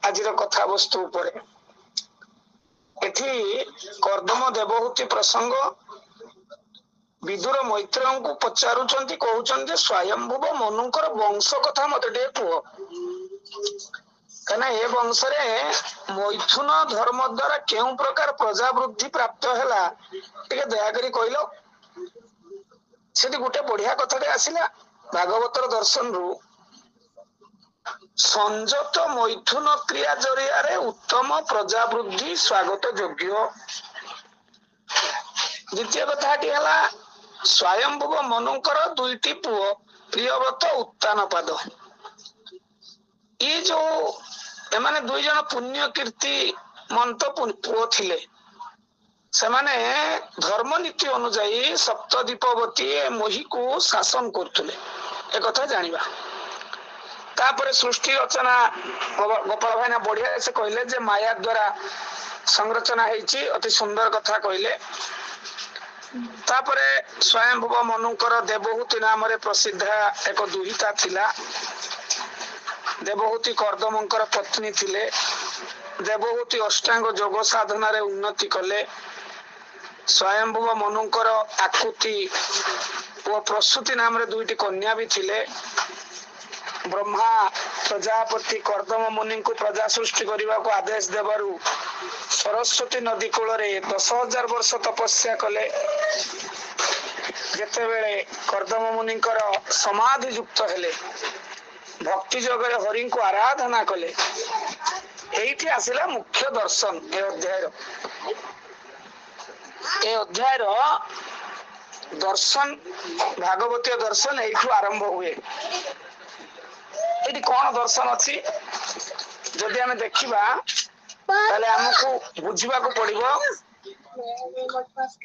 आज कथा वस्तु एठी कर्दम देवहूति प्रसंग विदुर मैत्र को पचारुचंती कहउचंती स्वयंभुव मनुकर वंश कथा मत टे पुओ कहना ए वंश रे मैथुन धर्म द्वारा केउ प्रकार प्रजावृद्धि प्राप्त हैला टिके दया करी कहलो सेठी गुटे बढ़िया कथाटे आसिला भागवतर दर्शन रु संजत मैथुन क्रिया जरिया रे उत्तम प्रजावृद्धि स्वागत योग्य। द्वितीय कथाटी है स्वयंभुव मनुकर दुईटी पुओ प्रियव्रत उत्तान पाद ये जो एमाने दुई जन पुण्य कीर्ति मंत पुओ थिले सेमाने धर्म नीति अनुजाई सप्तदीपवती मोही को शासन करथुले एक कथा जानिबा। तापर सृष्टि रचना गोपाल भाईना बढ़िया से कहले जे माया द्वारा संरचना हेची अति सुंदर कथा कहले। तापरे स्वयंभुव मनुकर देवहूति नाम रे प्रसिद्ध एक दुहिता थिला। देवहूति कर्दमंकर पत्नी थिले। देवहूति अष्टांग जोग साधना रे उन्नति कले। स्वयंभुव मनुकर आकुति और प्रसूति नाम रे दुईटी कन्या भी थिले। ब्रह्मा प्रजापति कर्दम मुनि को प्रजा सृष्टि करने को आदेश देवरु सरस्वती नदी कूल रे 10,000 वर्ष तपस्या कले। जेते बेले कर्दम मुनि समाधि युक्त हेले भक्ति जगरे हरि को आराधना कले एठी आसिला मुख्य दर्शन ए अध्याय दर्शन भागवतीय दर्शन एठू आरंभ हुए। ये कौन दर्शन अच्छी जदि आम देखा ताले हमको बुझा पड़ो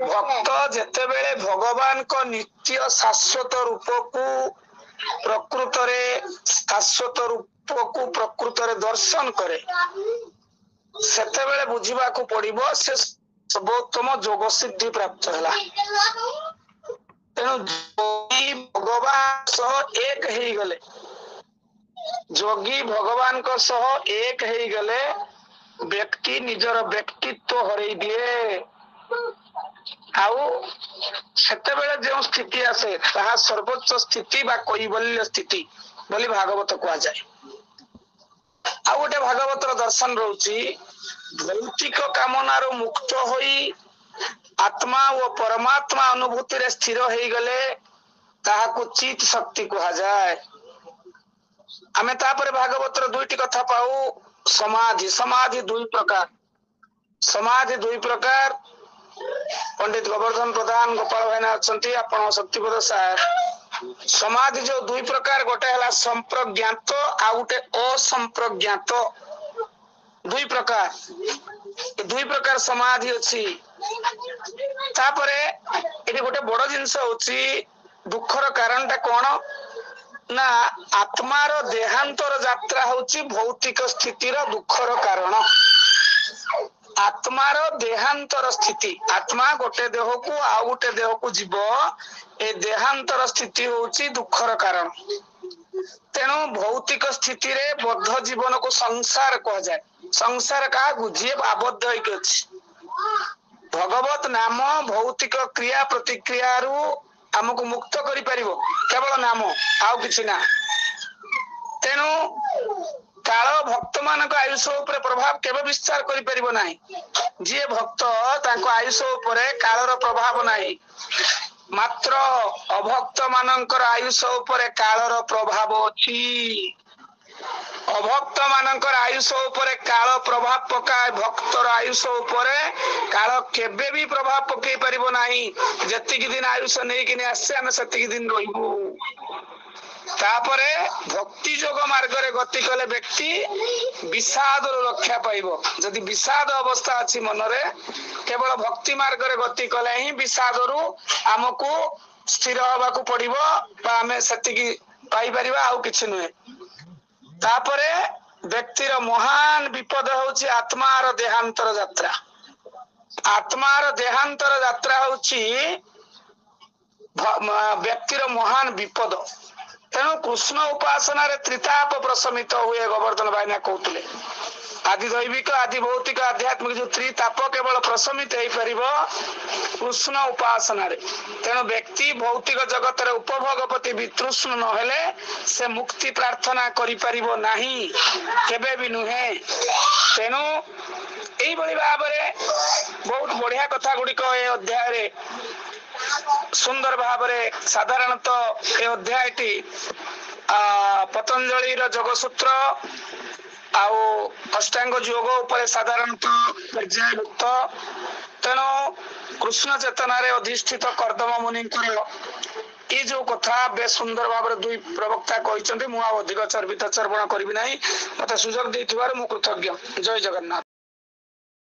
भक्त जेते बेले भगवान को नित्य शाश्वत रूप को प्रकृत रे शाश्वत रूप को प्रकृत रे दर्शन करे सेते बेले बुझा पड़ो से सर्वोत्तम जोग सिद्धि प्राप्त है। तेणु भगवान सह एक ही गले जोगी भगवान को सह एक ही गले व्यक्ति निजर व्यक्तित्व हरई दिए आउ सेते बेले जो स्थिति आसे ताहा सर्वोच्च स्थिति बा कैवल्य स्थिति बोली भागवत कहा जाए। आउ गोटे भागवतर दर्शन रोची भौतिक कामनार मुक्त होई आत्मा और परमात्मा अनुभूति रे स्थिर हो गले ताहाकु चित शक्ति कहा जाए। आमे तापर भागवतर दुईटी कथा पाऊ समाधि समाधि दुई प्रकार पंडित गोवर्धन प्रधान गोपाल भाईना अच्छी आपण शक्तिपद सार समाधि जो दुई प्रकार गोटे है संप्रज्ञात आ गोटे असंप्रज्ञात दुई प्रकार समाधि अच्छी। तापरे ये गोटे बड़ जिनस होची दुखर कारण टा कौन ना आत्मार देहांतर यात्रा होची भौतिक स्थितिर दुखर कारण। आत्मार देहांतर स्थिति आत्मा गोटे देह को आउ गोटे देह को जीव ए देहांतर स्थिति होची दुखर कारण। तेणु भौतिक स्थिति रे बद्ध जीवन को संसार कह जाए। संसार का गुझे आबद्ध होइछि भगवत नाम भौतिक क्रिया प्रतिक्रिया रु हमको मुक्त करि परिबो केवल नाम आउ किछि ना। तेणु काल भक्त मान आयुष उपरे प्रभाव केवे विस्तार करि परिबो नाही। जे भक्त तांको आयुष उपरे कालर प्रभाव नाही मात्र अभक्त मानकर आयुष उपरे कालर प्रभाव अछि। अभक्त मानकर आयुष उपरे काल प्रभाव पकाए भक्तर आयुष उपरे काल केबे भी प्रभाव पकई परिबो नाही। जतिक दिन आयुष नहीं कि आसे आमे सतिक दिन रहिबो। तापरे भक्ति जोग मार्ग रे गति कले व्यक्ति विषाद रक्षा पाइबो। जदि विषाद अवस्था अछि मन रे केवल भक्ति मार्ग रे गति कले ही विषाद रु हमको स्थिर होबाकू पड़िबो बा आमे सतिकी पाई परिबा आउ किछि नय। तापरे व्यक्तिर महान विपद होची आत्मार देहांतर यात्रा। आत्मार देहांतर यात्रा होची व्यक्तिर महान विपद। तेणु कृष्ण उपासना रे त्रिताप प्रशमित हुए गोवर्धन भाईना कहते आदि दैविक आदि भौतिक आध्यात्मिक जो त्रिताप केवल प्रशमित हो पार कृष्ण उपासना रे। तेणु व्यक्ति भौतिक जगत रे उपभोग प्रति वितृष्ण नहेले से मुक्ति प्रार्थना करि परिबो नाही, केबे भी नुहे। तेणु एई बळी भाबरे बहुत बढ़िया कथा गुड़िक ए अध्याय रे सुंदर भाबरे साधारणतः ए अध्यायटी पतंजलि जोगसूत्र आउ अष्टांग योग उपरे साधारणतः पर्यायभुक्त। तेणु कृष्ण चेतना रे अधिष्ठित कर्दम मुनि ये जो कथा बेस सुंदर भाव दुई प्रवक्ता कहते, मुझे अधिक चर्बित चर्पण करी ना, मत सुजोग देथिबार मु कृतज्ञ। जय जगन्नाथ।